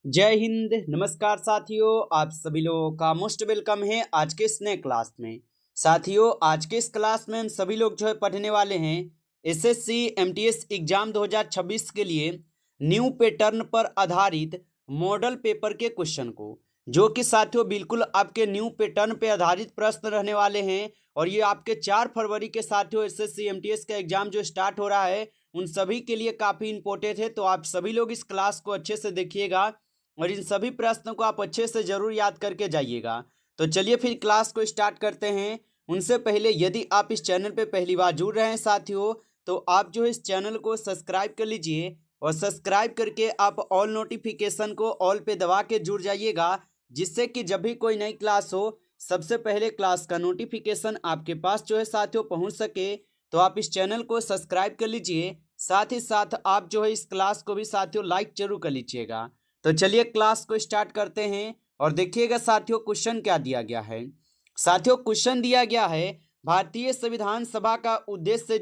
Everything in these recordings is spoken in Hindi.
जय हिंद। नमस्कार साथियों, आप सभी लोगों का मोस्ट वेलकम है आज के इस नए क्लास में। साथियों, आज के इस क्लास में हम सभी लोग पढ़ने वाले हैं एसएससी एमटीएस एग्जाम 2026 के लिए न्यू पैटर्न पर आधारित मॉडल पेपर के क्वेश्चन को, जो कि साथियों बिल्कुल आपके न्यू पैटर्न पे आधारित प्रश्न रहने वाले हैं। और ये आपके 4 फरवरी के साथियों एसएससी एमटीएस का एग्जाम जो स्टार्ट हो रहा है उन सभी के लिए काफ़ी इंपॉर्टेंट है। तो आप सभी लोग इस क्लास को अच्छे से देखिएगा और इन सभी प्रश्नों को आप अच्छे से जरूर याद करके जाइएगा। तो चलिए फिर क्लास को स्टार्ट करते हैं। उनसे पहले यदि आप इस चैनल पे पहली बार जुड़ रहे हैं साथियों, तो आप इस चैनल को सब्सक्राइब कर लीजिए और सब्सक्राइब करके आप ऑल नोटिफिकेशन को ऑल पे दबा के जुड़ जाइएगा, जिससे कि जब भी कोई नई क्लास हो सबसे पहले क्लास का नोटिफिकेशन आपके पास साथियों पहुंच सके। तो आप इस चैनल को सब्सक्राइब कर लीजिए, साथ ही साथ आप इस क्लास को भी साथियों लाइक जरूर कर लीजिएगा। तो चलिए क्लास को स्टार्ट करते हैं और देखिएगा साथियों क्वेश्चन क्या दिया गया है। साथियों क्वेश्चन दिया गया है भारतीय संविधान सभा का उद्देश्य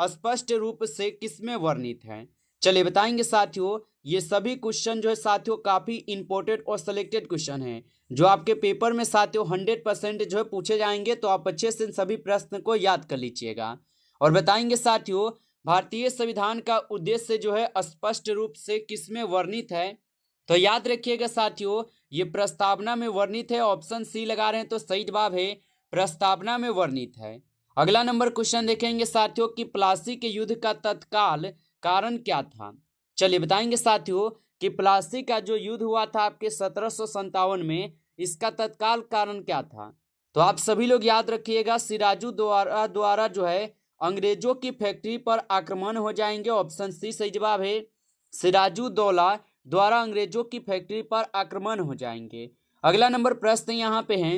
स्पष्ट रूप से किसमें वर्णित है। चलिए बताएंगे साथियों। ये सभी क्वेश्चन साथियों काफी इंपॉर्टेंट और सिलेक्टेड क्वेश्चन है जो आपके पेपर में साथियों 100% पूछे जाएंगे। तो आप अच्छे से इन सभी प्रश्न को याद कर लीजिएगा और बताएंगे साथियों भारतीय संविधान का उद्देश्य स्पष्ट रूप से किसमें वर्णित है। तो याद रखिएगा साथियों, ये प्रस्तावना में वर्णित है। ऑप्शन सी लगा रहे हैं तो सही जवाब है प्रस्तावना में वर्णित है। अगला नंबर क्वेश्चन देखेंगे साथियों कि प्लासी के युद्ध का तत्काल कारण क्या था। चलिए बताएंगे साथियों कि प्लासी का जो युद्ध हुआ था आपके 1757 में, इसका तत्काल कारण क्या था। तो आप सभी लोग याद रखिएगा सिराजुद्दौला द्वारा अंग्रेजों की फैक्ट्री पर आक्रमण हो जाएंगे। ऑप्शन सी सही जवाब है सिराजुद्दौला द्वारा अंग्रेजों की फैक्ट्री पर आक्रमण हो जाएंगे। अगला नंबर प्रश्न यहाँ पे है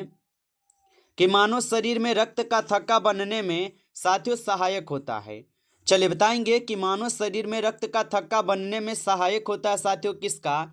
कि मानव शरीर में रक्त का थक्का बनने में साथियों सहायक होता है। चलिए बताएंगे कि मानव शरीर में रक्त का थक्का बनने में सहायक होता है साथियों किसका।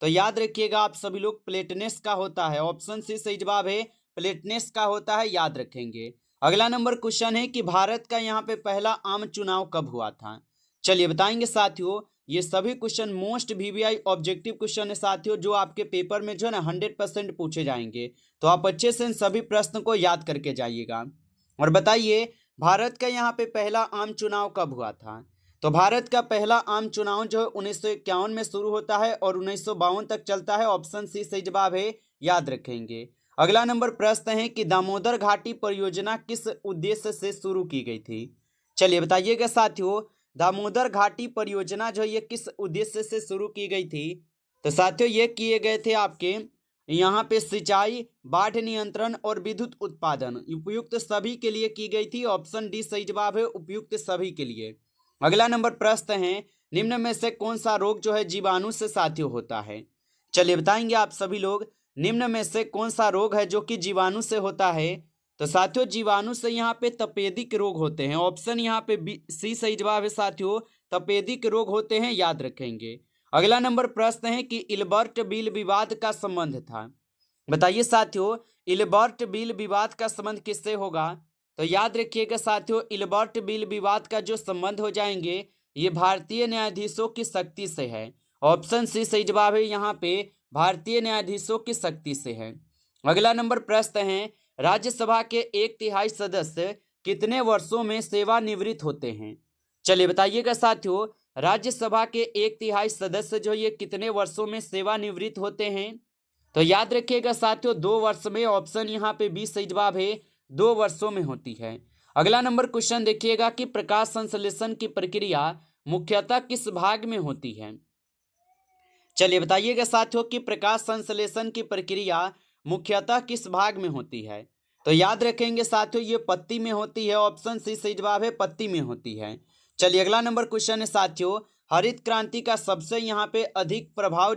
तो याद रखिएगा आप सभी लोग प्लेटनेस का होता है। ऑप्शन सी सही जवाब है प्लेटनेस का होता है, याद रखेंगे। अगला नंबर क्वेश्चन है कि भारत का यहाँ पे पहला आम चुनाव कब हुआ था। चलिए बताएंगे साथियों। ये सभी question most VVI objective question है साथियों, जो आपके पेपर में 100% पूछे जाएंगे। तो आप अच्छे से इन सभी प्रश्न को याद करके जाइएगा और बताइए भारत का यहाँ पे पहला आम चुनाव कब हुआ था। तो भारत का पहला आम चुनाव 1951 में शुरू होता है और 1952 तक चलता है। ऑप्शन सी सही जवाब है, याद रखेंगे। अगला नंबर प्रश्न है कि दामोदर घाटी परियोजना किस उद्देश्य से शुरू की गई थी। चलिए बताइएगा साथियों दामोदर घाटी परियोजना ये किस उद्देश्य से शुरू की गई थी। तो साथियों ये किए गए थे आपके यहाँ पे सिंचाई, बाढ़ नियंत्रण और विद्युत उत्पादन उपयुक्त सभी के लिए की गई थी। ऑप्शन डी सही जवाब है उपयुक्त सभी के लिए। अगला नंबर प्रश्न है निम्न में से कौन सा रोग जीवाणु से साथियों होता है। चलिए बताएंगे आप सभी लोग निम्न में से कौन सा रोग है जो कि जीवाणु से होता है। तो साथियों जीवाणु से यहाँ पे तपेदिक रोग होते हैं। ऑप्शन यहाँ पे सी सही जवाब है साथियों तपेदिक रोग होते हैं, याद रखेंगे। अगला नंबर प्रश्न है कि इल्बर्ट बिल विवाद का संबंध था। बताइए साथियों इल्बर्ट बिल विवाद का संबंध किससे होगा। तो याद रखिएगा साथियों इल्बर्ट बिल विवाद का जो संबंध हो जाएंगे ये भारतीय न्यायाधीशों की शक्ति से है। ऑप्शन सी सही जवाब है यहाँ पे भारतीय न्यायाधीशों की शक्ति से है। अगला नंबर प्रश्न है राज्यसभा के 1/3 सदस्य कितने वर्षों में सेवानिवृत्त होते हैं। चलिए बताइएगा साथियों राज्यसभा के 1/3 सदस्य ये कितने वर्षों में सेवानिवृत्त होते हैं। तो याद रखिएगा साथियों 2 वर्ष में। ऑप्शन यहाँ पे 20 सही जवाब है 2 वर्षों में होती है। अगला नंबर क्वेश्चन देखिएगा कि प्रकाश संश्लेषण की प्रक्रिया मुख्यतः किस भाग में होती है। चलिए बताइएगा साथियों कि प्रकाश संश्लेषण की प्रक्रिया मुख्यतः किस भाग में होती है। तो याद रखेंगे साथियों ये पत्ती में होती है। ऑप्शन सी सही जवाब है पत्ती में होती है। चलिए अगला नंबर क्वेश्चन है साथियों हरित क्रांति का सबसे यहाँ पे अधिक प्रभाव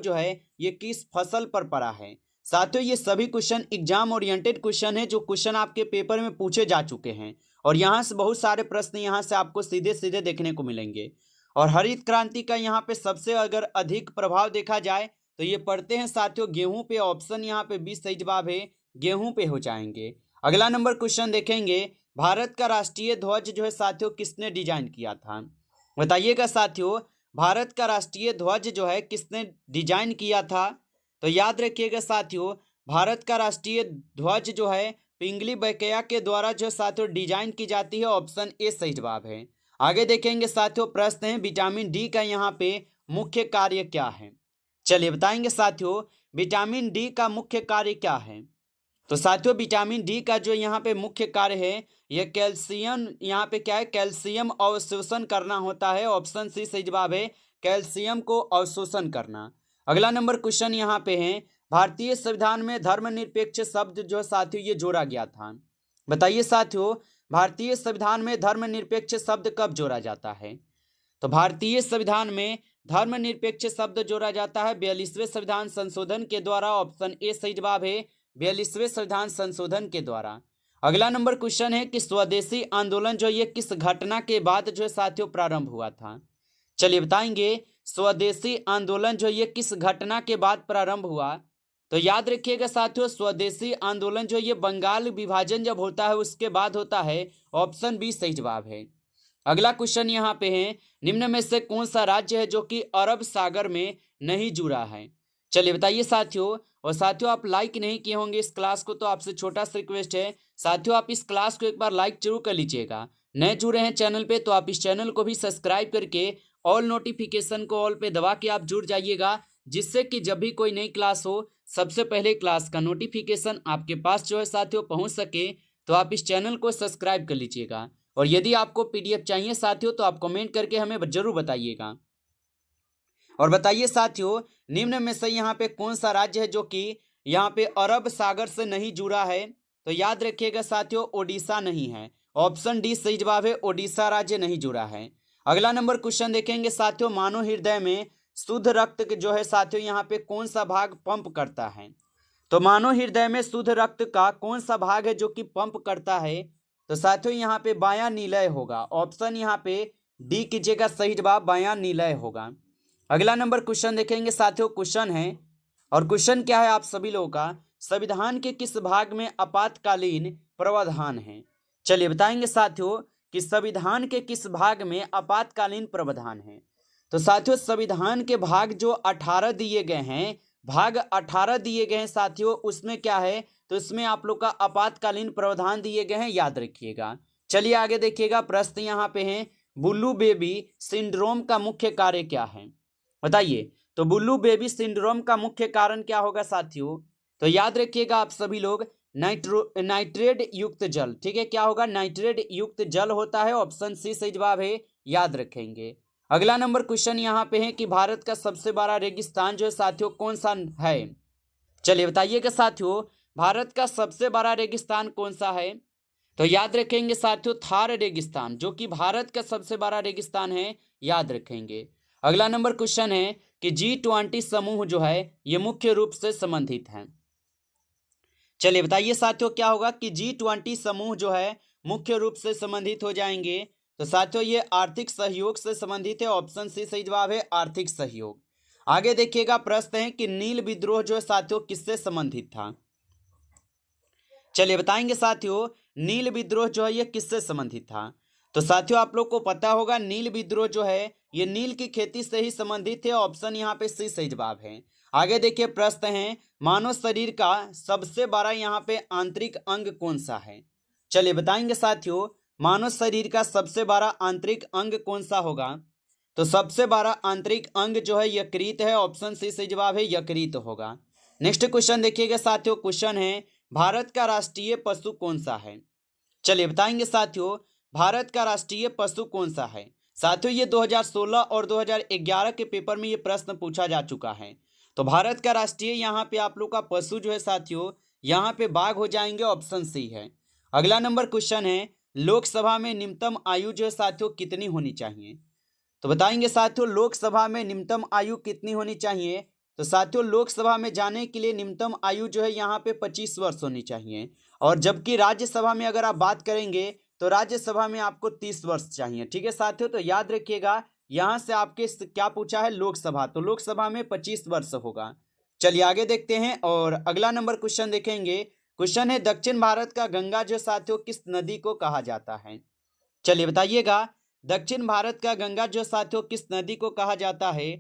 ये किस फसल पर पड़ा है। साथियों ये सभी क्वेश्चन एग्जाम ओरिएंटेड क्वेश्चन है, जो क्वेश्चन आपके पेपर में पूछे जा चुके हैं और यहाँ से बहुत सारे प्रश्न यहाँ से आपको सीधे सीधे देखने को मिलेंगे। और हरित क्रांति का यहाँ पे सबसे अगर अधिक प्रभाव देखा जाए तो ये पढ़ते हैं साथियों गेहूं पे। ऑप्शन यहाँ पे 20 सही जवाब है गेहूं पे हो जाएंगे। अगला नंबर क्वेश्चन देखेंगे भारत का राष्ट्रीय ध्वज साथियों किसने डिजाइन किया था। बताइएगा साथियों भारत का राष्ट्रीय ध्वज जो है किसने डिजाइन किया था? तो याद रखिएगा साथियों, भारत का राष्ट्रीय ध्वज जो है पिंगली बैकेया के द्वारा जो साथियों डिजाइन की जाती है। ऑप्शन ए सही जवाब है। आगे देखेंगे साथियों, प्रश्न है विटामिन डी का यहाँ पे मुख्य कार्य क्या है? चलिए बताएंगे साथियों, विटामिन डी का मुख्य कार्य क्या है? तो साथियों विटामिन डी का जो यहाँ पे मुख्य कार्य है, यह कैल्शियम यहाँ पे क्या है, कैल्शियम अवशोषण करना होता है। ऑप्शन सी सही जवाब है, कैल्शियम को अवशोषण करना। अगला नंबर क्वेश्चन यहाँ पे है, भारतीय संविधान में धर्मनिरपेक्ष शब्द जो साथियों ये जोड़ा गया था। बताइए साथियों, भारतीय संविधान में धर्मनिरपेक्ष शब्द कब जोड़ा जाता है? तो भारतीय संविधान में धर्मनिरपेक्ष शब्द जोड़ा जाता है 42वें संविधान संशोधन के द्वारा। ऑप्शन ए सही जवाब है, 42वें संविधान संशोधन के द्वारा। अगला नंबर क्वेश्चन है कि स्वदेशी आंदोलन जो ये किस घटना के बाद जो साथियों प्रारंभ हुआ था? चलिए बताएंगे, स्वदेशी आंदोलन जो ये किस घटना के बाद प्रारंभ हुआ? तो याद रखिएगा साथियों, स्वदेशी आंदोलन जो ये बंगाल विभाजन जब होता है उसके बाद होता है। ऑप्शन बी सही जवाब है। अगला क्वेश्चन यहाँ पे है, निम्न में से कौन सा राज्य है जो कि अरब सागर में नहीं जुड़ा है? चलिए बताइए साथियों। और साथियों आप लाइक नहीं किए होंगे इस क्लास को, तो आपसे छोटा सा रिक्वेस्ट है साथियों, आप इस क्लास को एक बार लाइक जरूर कर लीजिएगा। नए जुड़े हैं चैनल पे तो आप इस चैनल को भी सब्सक्राइब करके ऑल नोटिफिकेशन को ऑल पे दबा के आप जुड़ जाइएगा, जिससे कि जब भी कोई नई क्लास हो सबसे पहले क्लास का नोटिफिकेशन आपके पास जो है साथियों पहुंच सके। तो आप इस चैनल को सब्सक्राइब कर लीजिएगा। और यदि आपको पीडीएफ चाहिए साथियों तो आप कमेंट करके हमें जरूर बताइएगा। और बताइए साथियों, निम्न में से यहाँ पे कौन सा राज्य है जो कि यहाँ पे अरब सागर से नहीं जुड़ा है? तो याद रखिएगा साथियों, ओडिशा नहीं है। ऑप्शन डी सही जवाब है, ओडिशा राज्य नहीं जुड़ा है। अगला नंबर क्वेश्चन देखेंगे साथियों, मानव हृदय में शुद्ध रक्त जो है साथियों यहाँ पे कौन सा भाग पंप करता है? तो मानव हृदय में शुद्ध रक्त का कौन सा भाग है जो कि पंप करता है? तो साथियों यहाँ पे बायां नीलय होगा। ऑप्शन यहाँ पे डी कीजिएगा सही जवाब, बायां नीलय होगा। अगला नंबर क्वेश्चन देखेंगे साथियों, क्वेश्चन है और क्वेश्चन क्या है आप सभी लोगों का, संविधान के किस भाग में आपातकालीन प्रावधान है? चलिए बताएंगे साथियों कि संविधान के किस भाग में आपातकालीन प्रावधान है। तो साथियों संविधान के भाग जो 18 दिए गए हैं, भाग 18 दिए गए हैं साथियों, उसमें क्या है, तो इसमें आप लोग का आपातकालीन प्रावधान दिए गए हैं, याद रखिएगा। चलिए आगे देखिएगा, प्रश्न यहाँ पे है, बुल्लू बेबी सिंड्रोम का मुख्य कार्य क्या है? बताइए। तो बुल्लू बेबी सिंड्रोम का मुख्य कारण क्या होगा साथियों? तो याद रखिएगा आप सभी लोग, नाइट्रेट युक्त जल। ठीक है, क्या होगा, नाइट्रेट युक्त जल होता है। ऑप्शन सी सही जवाब है, याद रखेंगे। अगला नंबर क्वेश्चन यहाँ पे है कि भारत का सबसे बड़ा रेगिस्तान जो है साथियों कौन सा है? चलिए बताइएगा साथियों, भारत का सबसे बड़ा रेगिस्तान कौन सा है? तो याद रखेंगे साथियों, थार रेगिस्तान जो कि भारत का सबसे बड़ा रेगिस्तान है, याद रखेंगे। अगला नंबर क्वेश्चन है कि G20 समूह जो है ये मुख्य रूप से संबंधित है। चलिए बताइए साथियों क्या होगा कि G20 समूह जो है मुख्य रूप से संबंधित हो जाएंगे। तो साथियों ये आर्थिक सहयोग से संबंधित है। ऑप्शन सी सही जवाब है, आर्थिक सहयोग। आगे देखिएगा, प्रश्न है कि नील विद्रोह जो है साथियों किससे संबंधित था? चलिए बताएंगे साथियों, नील विद्रोह जो है ये किससे संबंधित था? तो साथियों आप लोग को पता होगा, नील विद्रोह जो है ये नील की खेती से ही संबंधित है। ऑप्शन यहाँ पे सी सही जवाब है। आगे देखिए, प्रश्न है, मानव शरीर का सबसे बड़ा यहाँ पे आंतरिक अंग कौन सा है? चलिए बताएंगे साथियों, मानव शरीर का सबसे बड़ा आंतरिक अंग कौन सा होगा? तो सबसे बड़ा आंतरिक अंग जो है यकृत है। ऑप्शन सी सही जवाब है, यकृत होगा। नेक्स्ट क्वेश्चन देखिएगा साथियों, क्वेश्चन है, भारत का राष्ट्रीय पशु कौन सा है? चलिए बताएंगे साथियों, भारत का राष्ट्रीय पशु कौन सा है? साथियों ये 2016 और 2011 के पेपर में ये प्रश्न पूछा जा चुका है। तो भारत का राष्ट्रीय यहाँ पे आप लोग का पशु जो है साथियों यहाँ पे बाघ हो जाएंगे। ऑप्शन सी है। अगला नंबर क्वेश्चन है, लोकसभा में न्यूनतम आयु जो है साथियों कितनी होनी चाहिए? तो बताएंगे साथियों, लोकसभा में न्यूनतम आयु कितनी होनी चाहिए? तो साथियों लोकसभा में जाने के लिए न्यूनतम आयु जो है यहाँ पे 25 वर्ष होनी चाहिए। और जबकि राज्यसभा में अगर आप बात करेंगे तो राज्यसभा में आपको 30 वर्ष चाहिए। ठीक है साथियों, तो याद रखिएगा यहाँ से आपके क्या पूछा है, लोकसभा, तो लोकसभा में 25 वर्ष होगा। चलिए आगे देखते हैं और अगला नंबर क्वेश्चन देखेंगे। क्वेश्चन है, दक्षिण भारत का गंगा जो साथियों किस नदी को कहा जाता है? चलिए बताइएगा, दक्षिण भारत का गंगा जो साथियों किस नदी को कहा जाता है?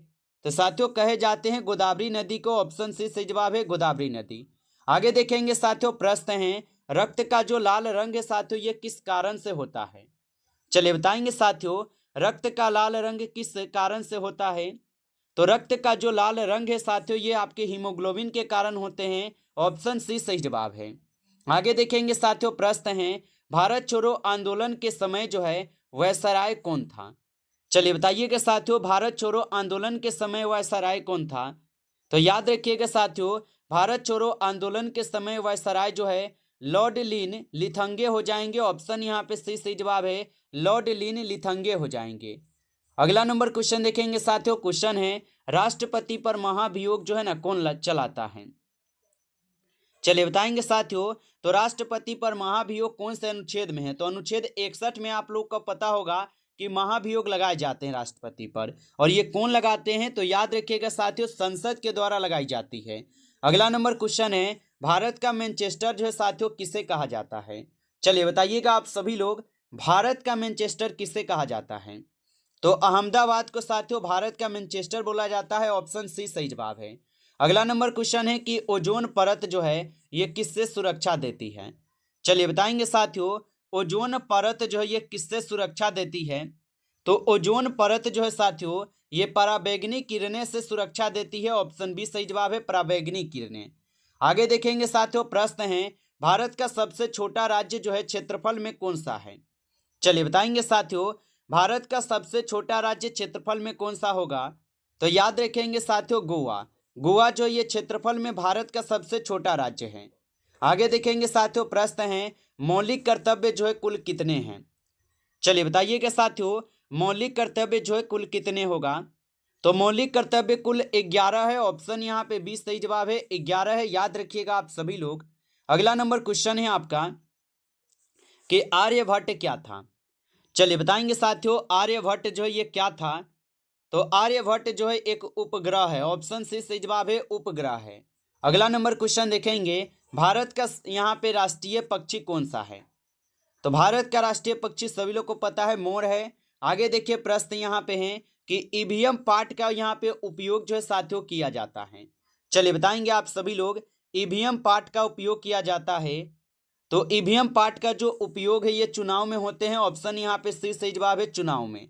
तो साथियों कहे जाते हैं गोदावरी नदी को। ऑप्शन सी सही जवाब है गोदावरी नदी। आगे देखेंगे साथियों, प्रश्न है रक्त का जो लाल रंग है साथियों ये किस कारण से होता है? चलिए बताएंगे साथियों, रक्त का लाल रंग किस कारण से होता है? तो रक्त का जो लाल रंग है साथियों ये आपके हीमोग्लोबिन के कारण होते हैं। ऑप्शन सी सही जवाब है। आगे देखेंगे साथियों, प्रश्न है भारत छोड़ो आंदोलन के समय जो है वायसराय कौन था? चलिए बताइएगा साथियों, भारत छोड़ो आंदोलन के समय वायसराय कौन था? तो याद रखिएगा साथियों, भारत छोड़ो आंदोलन के समय वायसराय जो है लॉर्ड लिन लिथंगे हो जाएंगे। ऑप्शन यहाँ पे सी सही जवाब है, लॉर्ड लिन लिथंगे हो जाएंगे। अगला नंबर क्वेश्चन देखेंगे साथियों, क्वेश्चन है राष्ट्रपति पर महाभियोग जो है ना कौन चलाता है? चलिए बताएंगे साथियों, तो राष्ट्रपति पर महाभियोग कौन से अनुच्छेद में है? तो अनुच्छेद 61 में आप लोग को पता होगा कि महाभियोग लगाए जाते हैं राष्ट्रपति पर। और ये कौन लगाते हैं? तो याद रखिएगा साथियों, संसद के द्वारा लगाई जाती है। अगला नंबर क्वेश्चन है भारत का मैनचेस्टर जो है साथियों किसे कहा जाता है? चलिए बताइएगा आप सभी लोग, भारत का मैनचेस्टर किसे कहा जाता है? तो अहमदाबाद को साथियों भारत का मैनचेस्टर बोला जाता है। ऑप्शन सी सही जवाब है। अगला नंबर क्वेश्चन है कि ओजोन परत जो है ये किससे सुरक्षा देती है? चलिए बताएंगे साथियों, ओजोन परत जो है ये किससे सुरक्षा देती है? तो ओजोन परत जो है साथियों ये पराबैंगनी किरणें से सुरक्षा देती है। ऑप्शन बी सही जवाब है, पराबैंगनी किरणें। आगे देखेंगे साथियों, प्रश्न है भारत का सबसे छोटा राज्य जो है क्षेत्रफल में कौन सा है? चलिए बताएंगे साथियों, भारत का सबसे छोटा राज्य क्षेत्रफल में कौन सा होगा? तो याद रखेंगे साथियों गोवा। गोवा जो ये क्षेत्रफल में भारत का सबसे छोटा राज्य है। आगे देखेंगे साथियों, प्रश्न है मौलिक कर्तव्य जो है कुल कितने हैं? चलिए बताइएगा साथियों, मौलिक कर्तव्य जो है कुल कितने होगा? तो मौलिक कर्तव्य कुल 11 है। ऑप्शन यहाँ पे 20 सही जवाब है, 11 है। याद रखिएगा आप सभी लोग। अगला नंबर क्वेश्चन है आपका कि आर्यभट्ट क्या था? चलिए बताएंगे साथियों, आर्यभट्ट जो है ये क्या था? तो आर्यभट्ट जो है एक उपग्रह है। ऑप्शन सी सही जवाब है, उपग्रह है। अगला नंबर क्वेश्चन देखेंगे, भारत का यहाँ पे राष्ट्रीय पक्षी कौन सा है? तो भारत का राष्ट्रीय पक्षी सभी लोग को पता है मोर है। आगे देखिए प्रश्न यहाँ पे है कि ईवीएम पार्ट का यहाँ पे उपयोग जो है साथियों किया जाता है। चलिए बताएंगे आप सभी लोग, ईवीएम पार्ट का उपयोग किया जाता है। तो ईवीएम पार्ट का जो उपयोग है ये चुनाव में होते हैं। ऑप्शन यहाँ पे सी सही जवाब है, चुनाव में।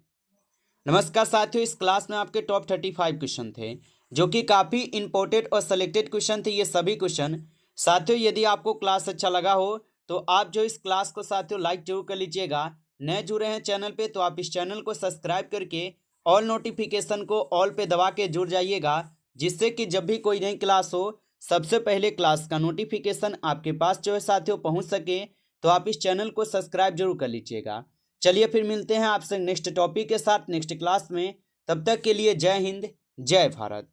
नमस्कार साथियों, इस क्लास में आपके टॉप 35 क्वेश्चन थे जो कि काफ़ी इंपॉर्टेंट और सेलेक्टेड क्वेश्चन थे। ये सभी क्वेश्चन साथियों, यदि आपको क्लास अच्छा लगा हो तो आप जो इस क्लास को साथियों लाइक जरूर कर लीजिएगा। नए जुड़े हैं चैनल पे तो आप इस चैनल को सब्सक्राइब करके ऑल नोटिफिकेशन को ऑल पे दबा के जुड़ जाइएगा, जिससे कि जब भी कोई नई क्लास हो सबसे पहले क्लास का नोटिफिकेशन आपके पास जो है साथियों पहुँच सके। तो आप इस चैनल को सब्सक्राइब जरूर कर लीजिएगा। चलिए फिर मिलते हैं आपसे नेक्स्ट टॉपिक के साथ नेक्स्ट क्लास में। तब तक के लिए जय हिंद, जय भारत।